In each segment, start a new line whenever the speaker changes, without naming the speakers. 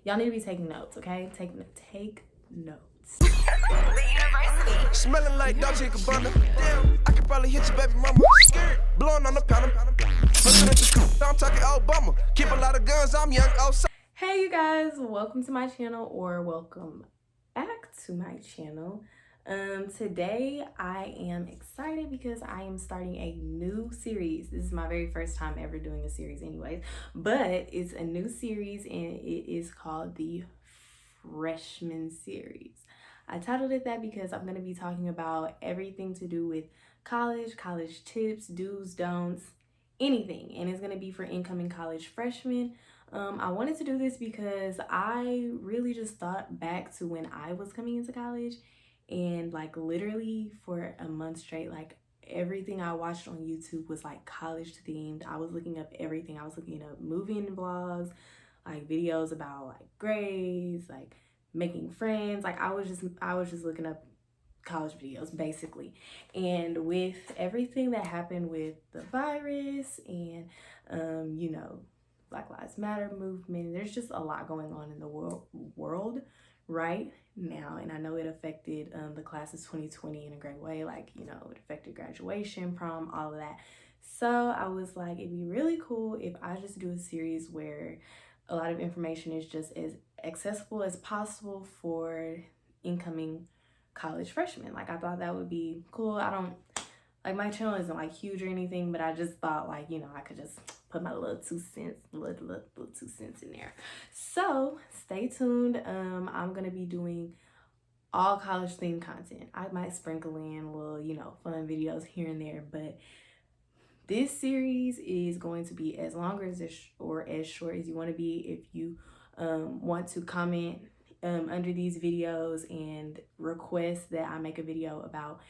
Y'all need to be taking notes, okay? Take notes.
The university.
Smelling like Dolce & Gabbana. Damn, I could probably hit your baby mama. Scared, blowing on the powder. I'm talking Obama. Keep a lot of guns, I'm young,
Hey you guys, welcome to my channel, or welcome back to my channel. Today I am excited because I am starting a new series. This is my very first time ever doing a series anyways, but it's a new series and it is called the Freshman Series. I titled it that because I'm going to be talking about everything to do with college tips, do's, don'ts, anything, and it's going to be for incoming college freshmen. I wanted to do this because I really just thought back to when I was coming into college, and like literally for a month straight, like everything I watched on YouTube was like college themed. I was looking up everything. I was looking up moving vlogs, like videos about like grades, like making friends. Like I was just looking up college videos basically. And with everything that happened with the virus and you know, Black Lives Matter movement, there's just a lot going on in the world right now, and I know it affected the class of 2020 in a great way. Like, you know, it affected graduation, prom, all of that. So I was like, it'd be really cool if I just do a series where a lot of information is just as accessible as possible for incoming college freshmen. Like, I thought that would be cool. I don't like, my channel isn't like huge or anything, but I just thought, like, you know, I could just put my little 2 cents in there. So stay tuned. I'm gonna be doing all college themed content. I might sprinkle in little, you know, fun videos here and there, but this series is going to be as long as or as short as you want to be. If you want to comment under these videos and request that I make a video about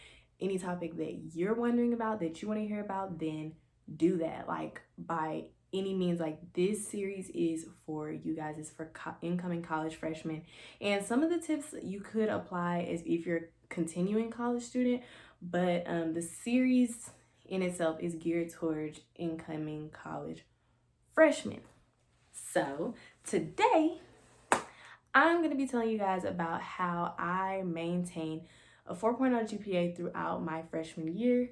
any topic that you're wondering about, that you want to hear about, then do that. Like, by any means. Like, this series is for you guys. It's for incoming college freshmen, and some of the tips you could apply as if you're a continuing college student, but the series in itself is geared towards incoming college freshmen. So today I'm going to be telling you guys about how I maintain a 4.0 GPA throughout my freshman year,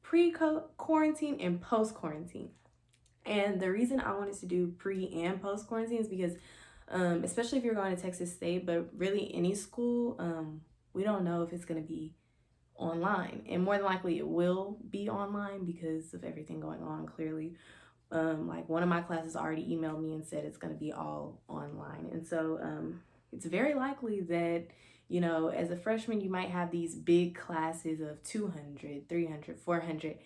pre-quarantine and post-quarantine. And the reason I wanted to do pre and post-quarantine is because, especially if you're going to Texas State, but really any school, we don't know if it's going to be online. And more than likely it will be online because of everything going on, clearly. Like, one of my classes already emailed me and said it's going to be all online. And so it's very likely that, you know, as a freshman, you might have these big classes of 200, 300, 400.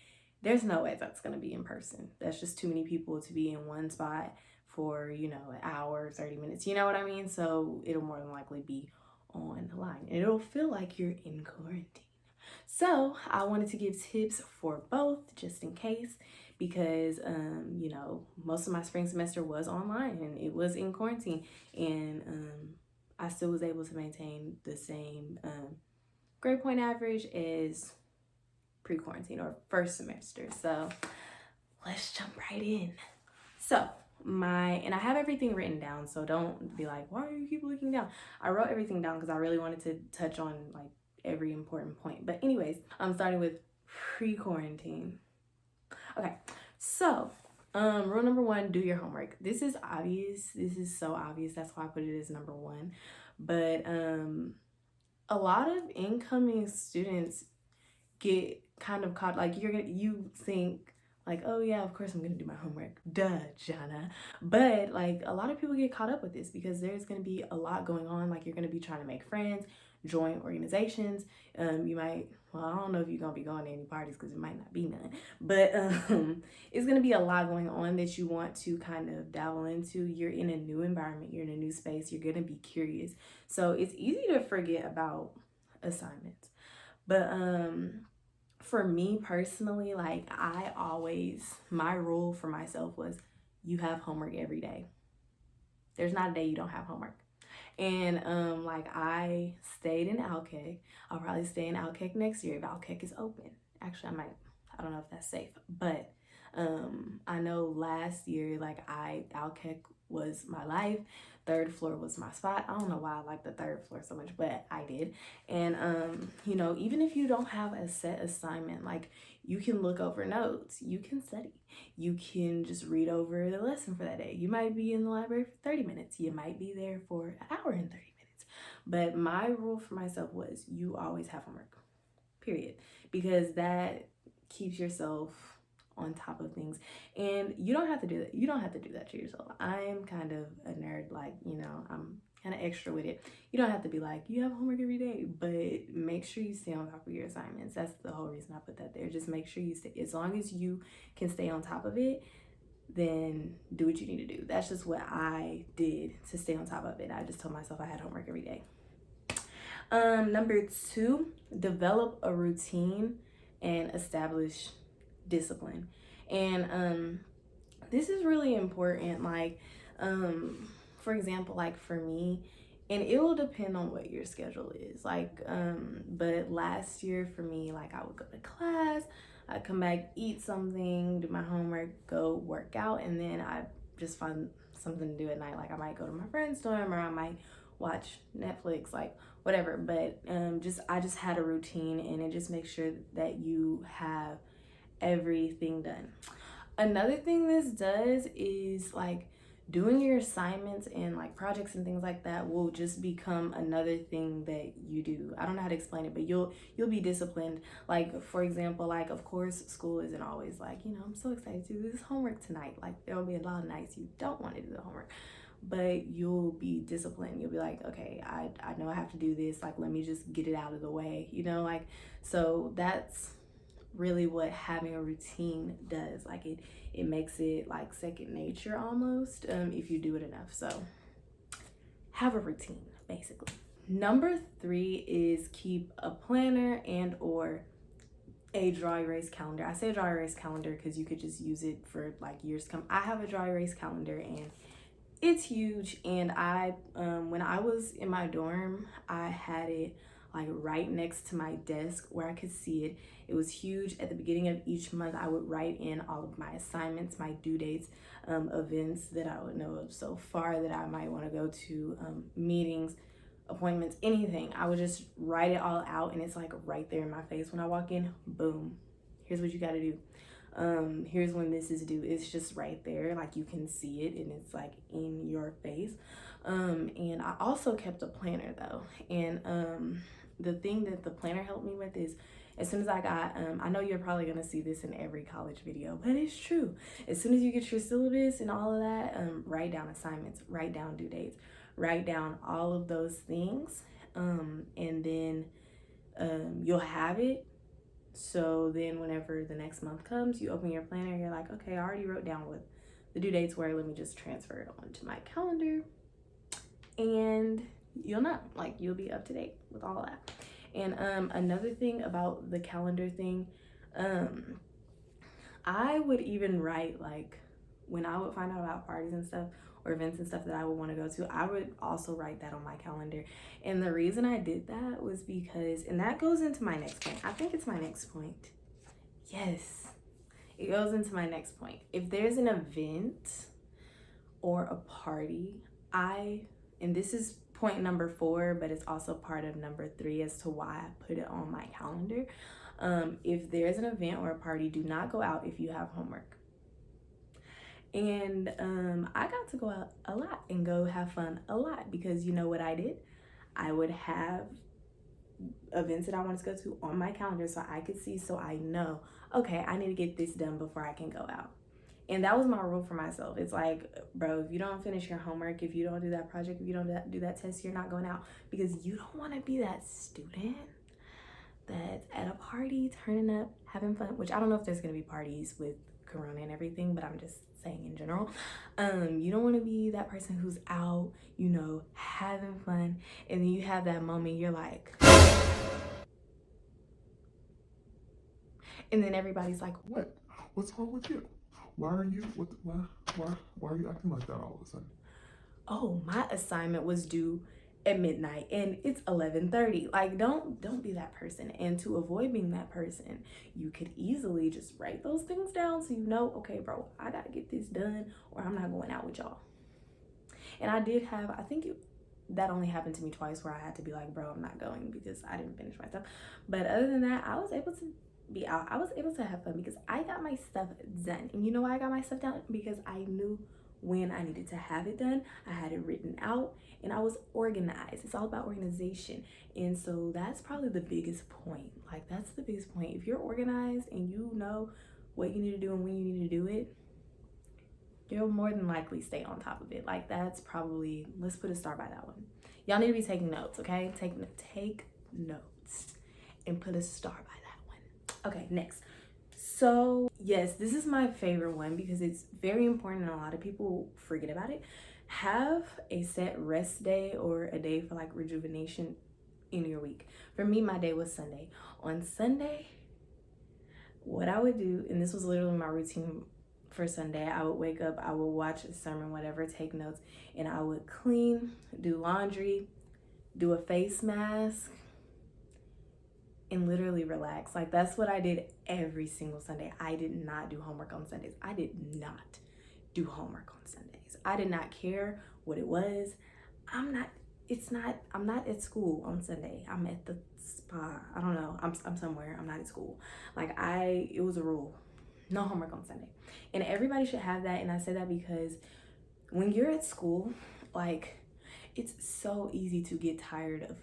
There's no way that's going to be in person. That's just too many people to be in one spot for, you know, an hour, 30 minutes. You know what I mean? So it'll more than likely be online. And it'll feel like you're in quarantine. So I wanted to give tips for both, just in case, because you know, most of my spring semester was online and it was in quarantine, and I still was able to maintain the same grade point average as pre-quarantine or first semester. So let's jump right in. So and I have everything written down, so don't be like, why do you keep looking down? I wrote everything down because I really wanted to touch on like every important point. But anyways, I'm starting with pre-quarantine. Okay, so rule number 1, do your homework. This is obvious. This is so obvious. That's why I put it as number 1. But a lot of incoming students get kind of caught, like, you think like, oh yeah, of course I'm gonna do my homework, duh, Jana. But like, a lot of people get caught up with this because there's gonna be a lot going on. Like, you're gonna be trying to make friends, join organizations. You might, well, I don't know if you're gonna be going to any parties because it might not be none, but it's gonna be a lot going on that you want to kind of dabble into. You're in a new environment, you're in a new space, you're gonna be curious, so it's easy to forget about assignments. But for me personally, like, my rule for myself was, you have homework every day. There's not a day you don't have homework. And like, I stayed in Alkek. I'll probably stay in Alkek next year if Alkek is open. Actually, I don't know if that's safe, but I know last year, like, Alkek was my life. Third floor was my spot. I don't know why I like the third floor so much, but I did. And you know, even if you don't have a set assignment, like you can look over notes, you can study, you can just read over the lesson for that day. You might be in the library for 30 minutes, you might be there for an hour and 30 minutes. But my rule for myself was you always have homework, period, because that keeps yourself on top of things. And you don't have to do that. You don't have to do that to yourself. I'm kind of a nerd, like, you know, I'm kind of extra with it. You don't have to be like, you have homework every day, but make sure you stay on top of your assignments. That's the whole reason I put that there. Just make sure you stay, as long as you can stay on top of it, then do what you need to do. That's just what I did to stay on top of it. I just told myself I had homework every day. Number 2, develop a routine and establish discipline. And this is really important. Like for example, like for me, and it will depend on what your schedule is, like but last year for me, like I would go to class, I'd come back, eat something, do my homework, go work out, and then I just find something to do at night. Like I might go to my friend's dorm, or I might watch Netflix, like whatever. But I just had a routine, and it just makes sure that you have everything done. Another thing this does is like doing your assignments and like projects and things like that will just become another thing that you do. I don't know how to explain it, but you'll be disciplined. Like for example, like of course school isn't always like, you know, I'm so excited to do this homework tonight. Like there'll be a lot of nights you don't want to do the homework, but you'll be disciplined. You'll be like, okay, I know I have to do this, like let me just get it out of the way, you know. Like, so that's really what having a routine does. Like it makes it like second nature almost, if you do it enough. So have a routine, basically. Number 3 is keep a planner and or a dry erase calendar. I say dry erase calendar because you could just use it for like years to come. I have a dry erase calendar, and it's huge. And I when I was in my dorm, I had it like right next to my desk where I could see it. It was huge. At the beginning of each month, I would write in all of my assignments, my due dates, events that I would know of so far that I might want to go to, meetings, appointments, anything. I would just write it all out, and it's like right there in my face when I walk in. Boom, here's what you got to do. Here's when this is due. It's just right there, like you can see it, and it's like in your face. And I also kept a planner though, and the thing that the planner helped me with is, as soon as I got, I know you're probably gonna see this in every college video, but it's true. As soon as you get your syllabus and all of that, write down assignments, write down due dates, write down all of those things, and then you'll have it. So then whenever the next month comes, you open your planner, you're like, okay, I already wrote down what the due dates were. Let me just transfer it onto my calendar, and you'll know, like you'll be up to date with all that. And another thing about the calendar thing, I would even write, like when I would find out about parties and stuff or events and stuff that I would want to go to, I would also write that on my calendar. And the reason I did that was because, and that goes into my next point. I think it's my next point. Yes, it goes into my next point. If there's an event or a party, and this is point number 4, but it's also part of number 3 as to why I put it on my calendar. If there's an event or a party, do not go out if you have homework. And I got to go out a lot and go have fun a lot, because you know what I did? I would have events that I wanted to go to on my calendar so I could see, so I know, okay, I need to get this done before I can go out. And that was my rule for myself. It's like, bro, if you don't finish your homework, if you don't do that project, if you don't do that test, you're not going out, because you don't want to be that student that's at a party, turning up, having fun, which I don't know if there's going to be parties with Corona and everything, but I'm just saying in general. You don't want to be that person who's out, you know, having fun, and then you have that moment, you're like, and then everybody's like,
what? What's wrong with you? Why are you acting like that all of a sudden?
Oh, my assignment was due at midnight and it's 11:30. Like, don't be that person. And to avoid being that person, you could easily just write those things down so you know, okay, bro, I gotta get this done or I'm not going out with y'all. And I did have, I think that only happened to me twice where I had to be like, bro, I'm not going because I didn't finish my stuff. But other than that, I was able to be out. I was able to have fun because I got my stuff done. And you know why I got my stuff done? Because I knew when I needed to have it done. I had it written out and I was organized. It's all about organization. And so that's probably the biggest point. Like, that's the biggest point. If you're organized and you know what you need to do and when you need to do it, you'll more than likely stay on top of it. Like, that's probably, let's put a star by that one. Y'all need to be taking notes, okay? Take notes and put a star by that one. Okay, next. So yes, this is my favorite one because it's very important and a lot of people forget about it. Have a set rest day or a day for like rejuvenation in your week. For me, my day was Sunday. On Sunday, what I would do, and this was literally my routine for Sunday, I would wake up, I would watch a sermon, whatever, take notes, and I would clean, do laundry, do a face mask, and literally relax. Like, that's what I did every single Sunday. I did not do homework on Sundays. I did not do homework on Sundays. I did not care what it was. I'm not at school on Sunday. I'm at the spa. I don't know. I'm somewhere. I'm not at school. Like, it was a rule. No homework on Sunday. And everybody should have that. And I say that because when you're at school, like, it's so easy to get tired of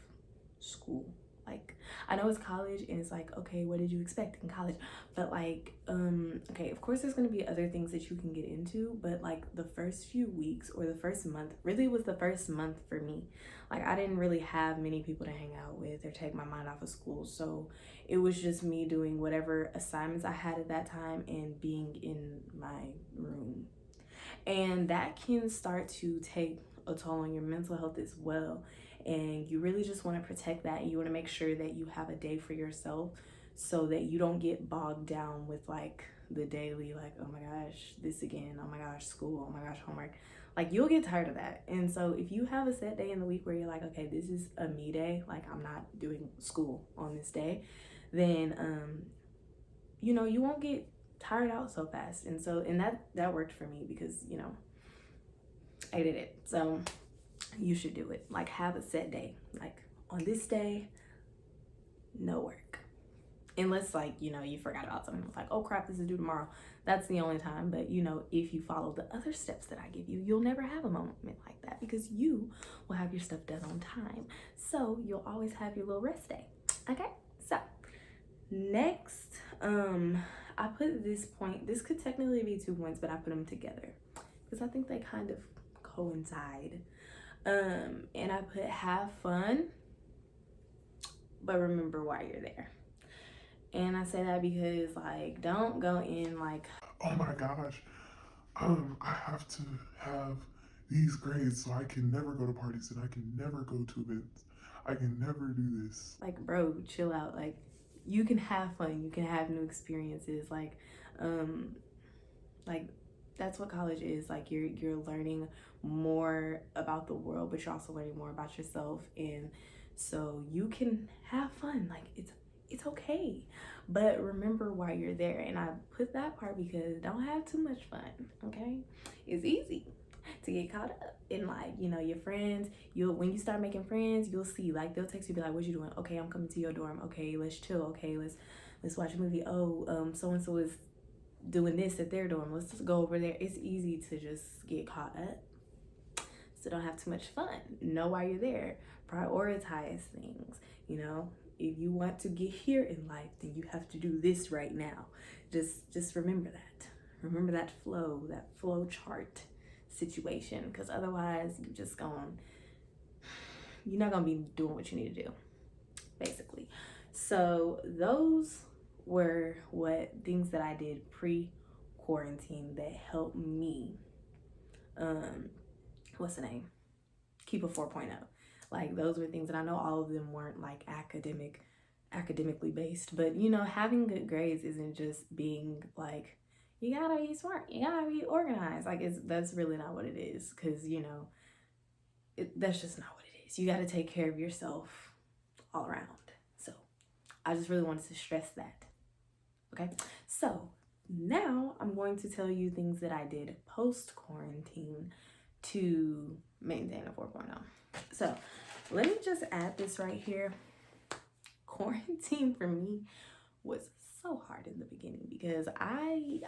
school. Like, I know it's college and it's like, okay, what did you expect in college? But like, okay, of course there's gonna be other things that you can get into, but like the first few weeks or the first month, really was the first month for me. Like, I didn't really have many people to hang out with or take my mind off of school. So it was just me doing whatever assignments I had at that time and being in my room. And that can start to take a toll on your mental health as well. And you really just want to protect that. You want to make sure that you have a day for yourself so that you don't get bogged down with like the daily, like, oh my gosh, this again, oh my gosh, school, oh my gosh, homework. Like, you'll get tired of that. And so if you have a set day in the week where you're like, okay, this is a me day, like I'm not doing school on this day, then you know, you won't get tired out so fast. And so, and that worked for me because, you know, I did it. So you should do it. Like, have a set day. Like, on this day, no work. Unless, like, you know, you forgot about something. It's like, oh crap, this is due tomorrow. That's the only time. But, you know, if you follow the other steps that I give you, you'll never have a moment like that because you will have your stuff done on time. So you'll always have your little rest day. Okay? So next, I put this point. This could technically be 2 points, but I put them together because I think they kind of coincide. And I put have fun, but remember why you're there. And I say that because, like, don't go in like,
oh my gosh, I have to have these grades so I can never go to parties and I can never go to events. I can never do this.
Like, bro, chill out. Like, you can have fun. You can have new experiences. Like, that's what college is. Like, you're learning more about the world, but you're also learning more about yourself. And so you can have fun. Like, it's okay, but remember why you're there. And I put that part because don't have too much fun. Okay, it's easy to get caught up in, like, you know, your friends. When you start making friends, you'll see, like, they'll text you, be like, what you doing? Okay, I'm coming to your dorm. Okay, let's chill. Okay, let's watch a movie. Oh, so and so is doing this at their dorm. Let's just go over there. It's easy to just get caught up. So don't have too much fun. Know why you're there. Prioritize things. You know, if you want to get here in life, then you have to do this right now. Just remember that. Remember that flow chart situation, because otherwise you're not gonna be doing what you need to do, basically. So those were things that I did pre-quarantine that helped me keep a 4.0. Like, those were things that I know all of them weren't like academically based, but you know, having good grades isn't just being like, you gotta be smart, you gotta be organized. Like, that's really not what it is, because you know, that's just not what it is. You gotta take care of yourself all around. So I just really wanted to stress that. Okay, so now I'm going to tell you things that I did post-quarantine to maintain a 4.0. So let me just add this right here. Quarantine for me was so hard in the beginning because I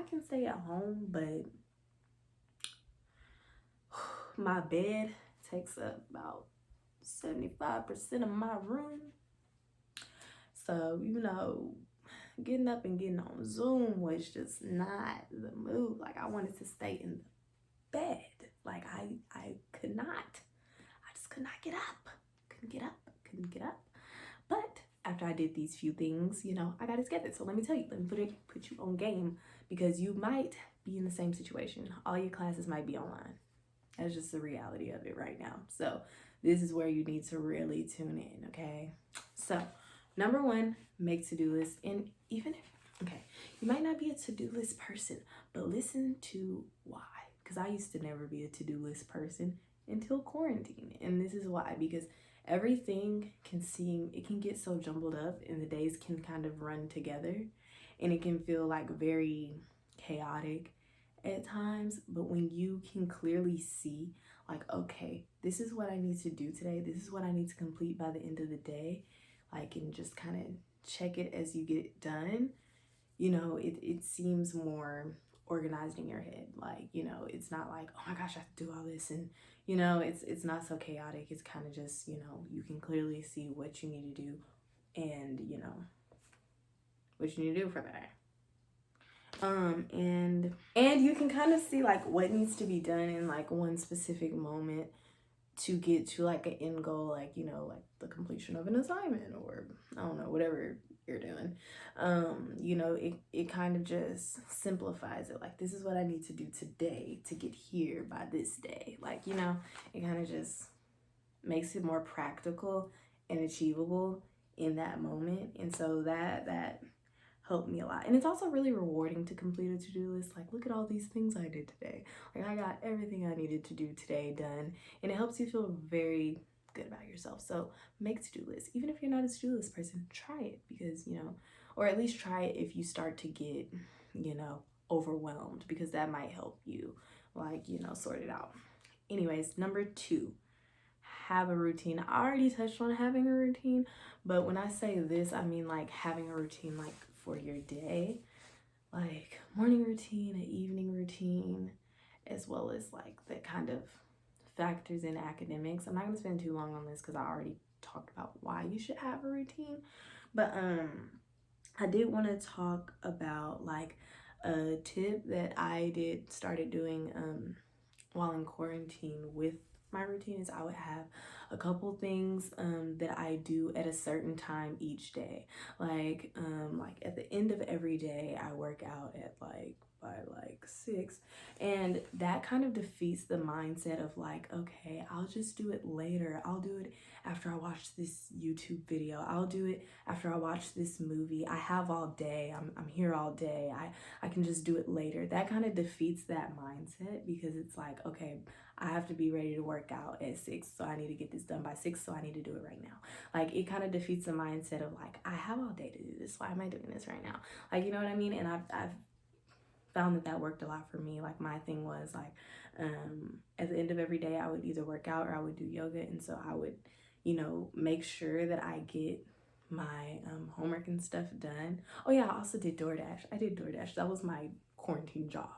can stay at home, but my bed takes up about 75% of my room. So, you know, getting up and getting on Zoom was just not the move. Like, I wanted to stay in the bed. Like, I could not. I just could not get up. Couldn't get up. But after I did these few things, you know, I got it together. So let me tell you, let me put you on game, because you might be in the same situation. All your classes might be online. That's just the reality of it right now. So this is where you need to really tune in, okay? So number one, make to-do lists. And even if, okay, you might not be a to-do list person, but listen to why. Because I used to never be a to-do list person until quarantine. And this is why, because everything it can get so jumbled up, and the days can kind of run together, and it can feel like very chaotic at times. But when you can clearly see, like, okay, this is what I need to do today, this is what I need to complete by the end of the day, like, and just kind of check it as you get it done, you know, it seems more organized in your head. Like, you know, it's not like, oh my gosh, I have to do all this, and you know, it's not so chaotic. It's kind of just, you know, you can clearly see what you need to do, and you know what you need to do for that. And you can kind of see like what needs to be done in like one specific moment to get to like an end goal, like, you know, like the completion of an assignment, or I don't know, whatever you're doing. You know, it kind of just simplifies it. Like, this is what I need to do today to get here by this day. Like, you know, it kind of just makes it more practical and achievable in that moment. And so that helped me a lot. And it's also really rewarding to complete a to-do list. Like, look at all these things I did today. Like, I got everything I needed to do today done. And it helps you feel very good about yourself. So make to-do lists. Even if you're not a to-do list person, try it, because, you know, or at least try it if you start to get, you know, overwhelmed, because that might help you, like, you know, sort it out. Anyways, number 2, have a routine. I already touched on having a routine, but when I say this, I mean like having a routine, like for your day, like morning routine, an evening routine, as well as like the kind of factors in academics. I'm not going to spend too long on this because I already talked about why you should have a routine, but I did want to talk about like a tip that I started doing while in quarantine with my routine. Is I would have a couple things that I do at a certain time each day. Like at the end of every day, I work out at like by like 6, and that kind of defeats the mindset of like, okay, I'll just do it later. I'll do it after I watch this YouTube video. I'll do it after I watch this movie. I have all day. I'm here all day. I can just do it later. That kind of defeats that mindset, because it's like, okay, I have to be ready to work out at 6, so I need to get this done by 6, so I need to do it right now. Like, it kind of defeats the mindset of like, I have all day to do this. Why am I doing this right now? Like, you know what I mean? And I've found that worked a lot for me. Like, my thing was like, at the end of every day, I would either work out or I would do yoga. And so I would, you know, make sure that I get my homework and stuff done. Oh yeah, I also did DoorDash. I did DoorDash. That was my quarantine job.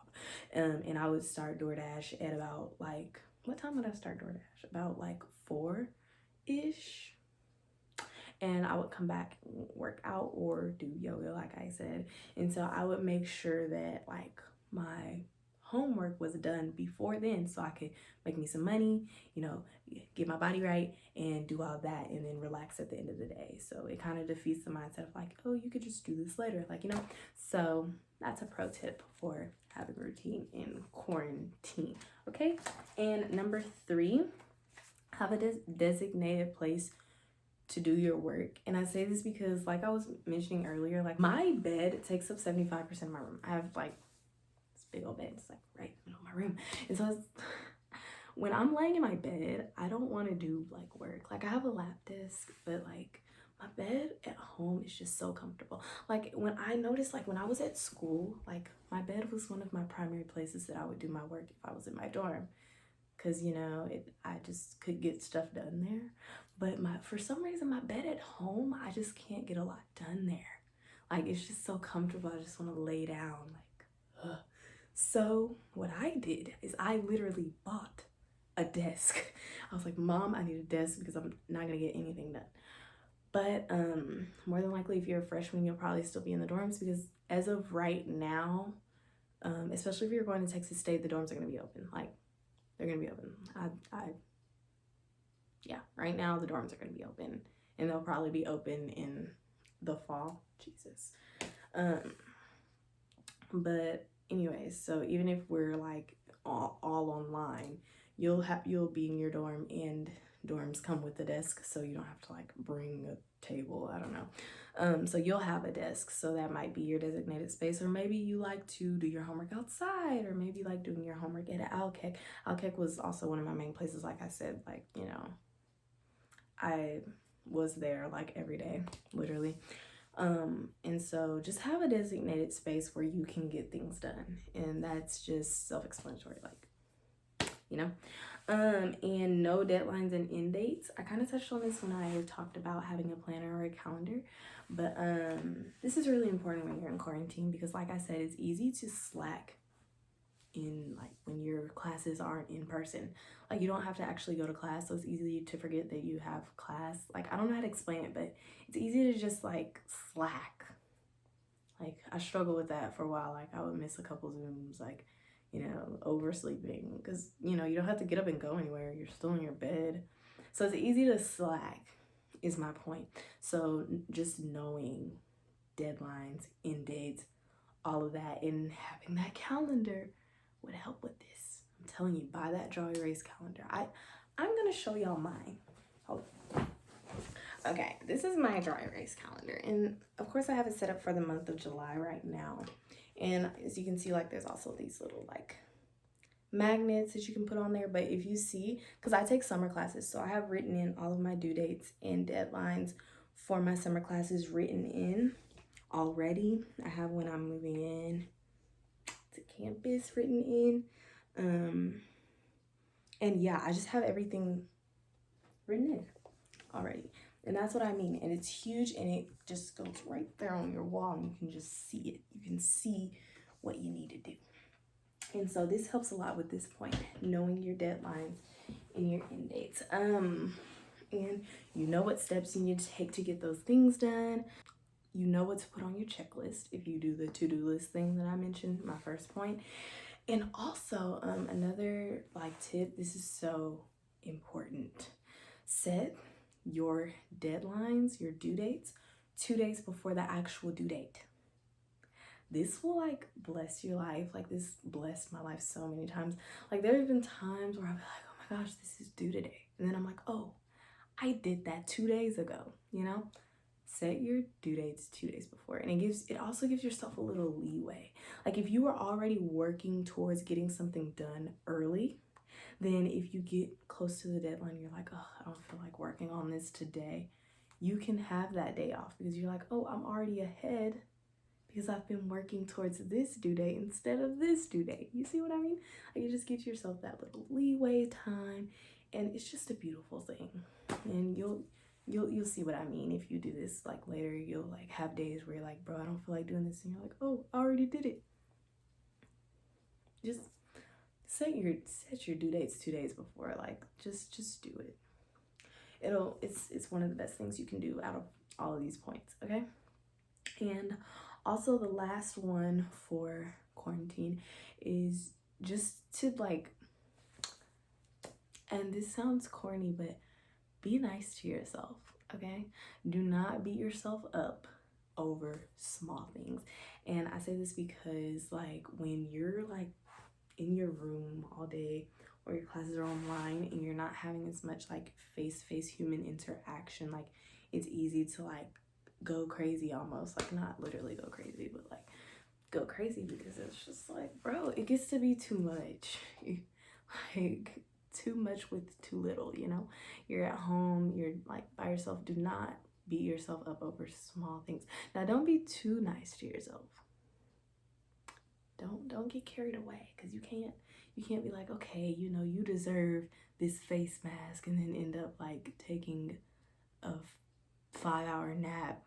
And I would start DoorDash at about like, what time would I start DoorDash? About like 4-ish. And I would come back and work out or do yoga, like I said. And so I would make sure that like my homework was done before then, so I could make me some money, you know, get my body right and do all that, and then relax at the end of the day. So it kind of defeats the mindset of like, oh, you could just do this later, like, you know. So that's a pro tip for having a routine in quarantine. Okay, and number 3, have a designated place to do your work. And I say this because, like I was mentioning earlier, like my bed takes up 75% of my room. I have like this big old bed, it's like right in the middle of my room. And so when I'm laying in my bed, I don't want to do like work. Like, I have a lap desk, but like my bed at home is just so comfortable. Like, when I noticed, like when I was at school, like my bed was one of my primary places that I would do my work if I was in my dorm. because I just could get stuff done there. But for some reason my bed at home, I just can't get a lot done there. Like, it's just so comfortable. I just want to lay down, like, ugh. So what I did is I literally bought a desk. I was like, Mom, I need a desk because I'm not gonna get anything done. But more than likely, if you're a freshman, you'll probably still be in the dorms, because as of right now, especially if you're going to Texas State, the dorms are gonna be open. Like, they're gonna be open. Yeah, right now the dorms are gonna be open, and they'll probably be open in the fall. Jesus. But anyways, so even if we're like all online, you'll be in your dorm, and dorms come with the desk, so you don't have to like bring a table. I don't know. So you'll have a desk, so that might be your designated space. Or maybe you like to do your homework outside, or maybe like doing your homework at Alkek. Alkek was also one of my main places. Like I said, like, I was there like every day, literally. And so just have a designated space where you can get things done, and that's just self-explanatory, like, and no deadlines and end dates. I kind of touched on this when I talked about having a planner or a calendar, but this is really important when you're in quarantine, because like I said, it's easy to slack in, like, when your classes aren't in person. Like, you don't have to actually go to class, so it's easy to forget that you have class. Like, I don't know how to explain it, but it's easy to just like slack. Like, I struggled with that for a while. Like, I would miss a couple Zooms, like, oversleeping, because you don't have to get up and go anywhere. You're still in your bed, so it's easy to slack, is my point. So just knowing deadlines, end dates, all of that, and having that calendar would help with this. I'm telling you, buy that dry erase calendar. I'm gonna show y'all mine. Hold on. Okay, this is my dry erase calendar, and of course I have it set up for the month of July right now. And as you can see, like, there's also these little like magnets that you can put on there. But if you see, because I take summer classes, so I have written in all of my due dates and deadlines for my summer classes written in already. I have when I'm moving in to campus written in, and yeah, I just have everything written in already, and that's what I mean. And it's huge, and it just goes right there on your wall, and you can just see it. You can see what you need to do. And so this helps a lot with this point, knowing your deadlines and your end dates. And you know what steps you need to take to get those things done. You know what to put on your checklist if you do the to-do list thing that I mentioned, my first point. And also, another like tip, this is so important. Set your deadlines, your due dates, 2 days before the actual due date. This will like bless your life. Like, this blessed my life so many times. Like, there have been times where I'll be like, oh my gosh, this is due today. And then I'm like, oh, I did that 2 days ago, Set your due dates 2 days before. And it also gives yourself a little leeway. Like, if you are already working towards getting something done early, then if you get close to the deadline, you're like, oh, I don't feel like working on this today. You can have that day off, because you're like, oh, I'm already ahead because I've been working towards this due date instead of this due date. You see what I mean? Like, you just give yourself that little leeway time, and it's just a beautiful thing. And you'll see what I mean. If you do this like later, you'll like have days where you're like, bro, I don't feel like doing this, and you're like, oh, I already did it. Just set your due dates 2 days before. Like, just do it. It's one of the best things you can do out of all of these points, okay? And also, the last one for quarantine is just to like, and this sounds corny, but be nice to yourself, okay? Do not beat yourself up over small things. And I say this because, like, when you're like in your room all day, or your classes are online, and you're not having as much like face-to-face human interaction, like, it's easy to like go crazy almost. Like, not literally go crazy, but like go crazy, because it's just like, bro, it gets to be too much. Like, too much with too little, You're at home, you're like by yourself. Do not beat yourself up over small things. Now, don't be too nice to yourself. Don't get carried away, because you You can't be like, okay, you know, you deserve this face mask and then end up like taking a 5-hour nap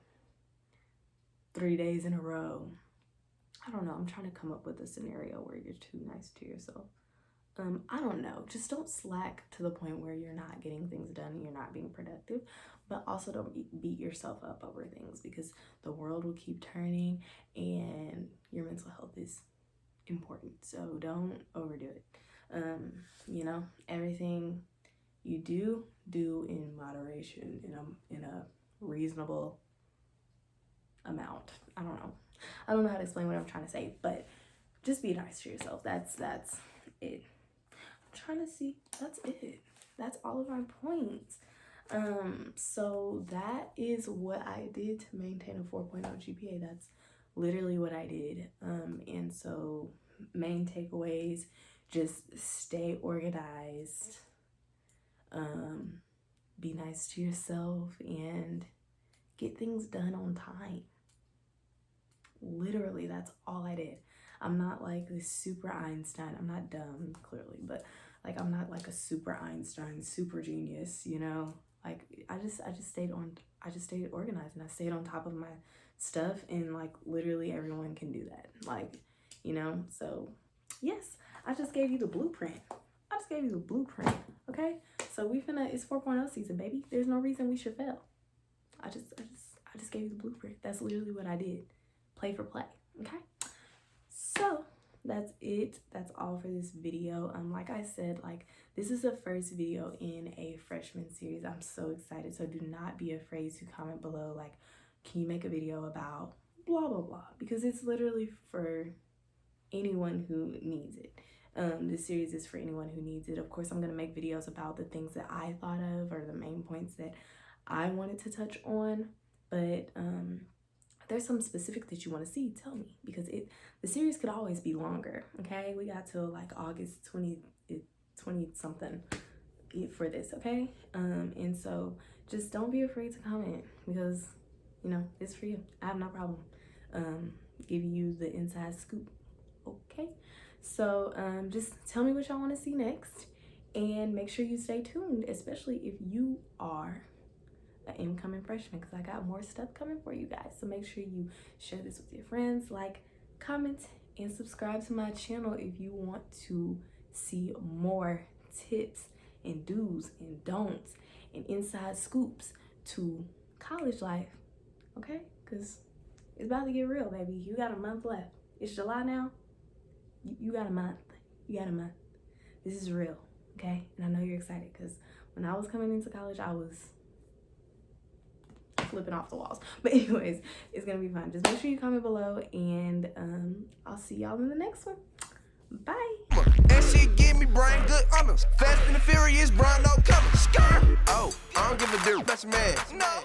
3 days in a row. I don't know. I'm trying to come up with a scenario where you're too nice to yourself. I don't know. Just don't slack to the point where you're not getting things done and you're not being productive. But also don't beat yourself up over things, because the world will keep turning and your mental health is important. So don't overdo it. You know, everything you do in moderation, in a reasonable amount. I don't know how to explain what I'm trying to say, but just be nice to yourself. That's it. I'm trying to see. That's it. That's all of my points. So that is what I did to maintain a 4.0 GPA. That's literally what I did. And so main takeaways, just stay organized, be nice to yourself, and get things done on time. Literally, that's all I did. I'm not like this super Einstein. I'm not dumb, clearly, but like I'm not like a super Einstein, super genius, you know? Like I just stayed organized, and I stayed on top of my stuff, and like literally everyone can do that. Like, you know, so yes, I just gave you the blueprint. Okay? So it's 4.0 season, baby. There's no reason we should fail. I just gave you the blueprint. That's literally what I did. Play for play. Okay? So that's it. That's all for this video. Like I said, like this is the first video in a freshman series. I'm so excited. So do not be afraid to comment below, like, can you make a video about blah blah blah, because it's literally for anyone who needs it. This series is for anyone who needs it. Of course, I'm gonna make videos about the things that I thought of, or the main points that I wanted to touch on. But if there's something specific that you want to see, tell me, because the series could always be longer. Okay, we got till like August 20 something for this. Okay, and so just don't be afraid to comment, because you know it's for you. I have no problem giving you the inside scoop. Okay, so just tell me what y'all want to see next, and make sure you stay tuned, especially if you are an incoming freshman, because I got more stuff coming for you guys. So make sure you share this with your friends, like, comment, and subscribe to my channel if you want to see more tips and do's and don'ts and inside scoops to college life. Okay, because it's about to get real, baby. You got a month left. It's July now. You got a month. This is real. Okay, and I know you're excited, because when I was coming into college, I was flipping off the walls. But anyways, it's gonna be fun. Just make sure you comment below, and I'll see y'all in the next one. Bye.
And she give me brain good honors. Fast and the Furious, Brian no color. Oh, I don't give a dude. That's a man. No.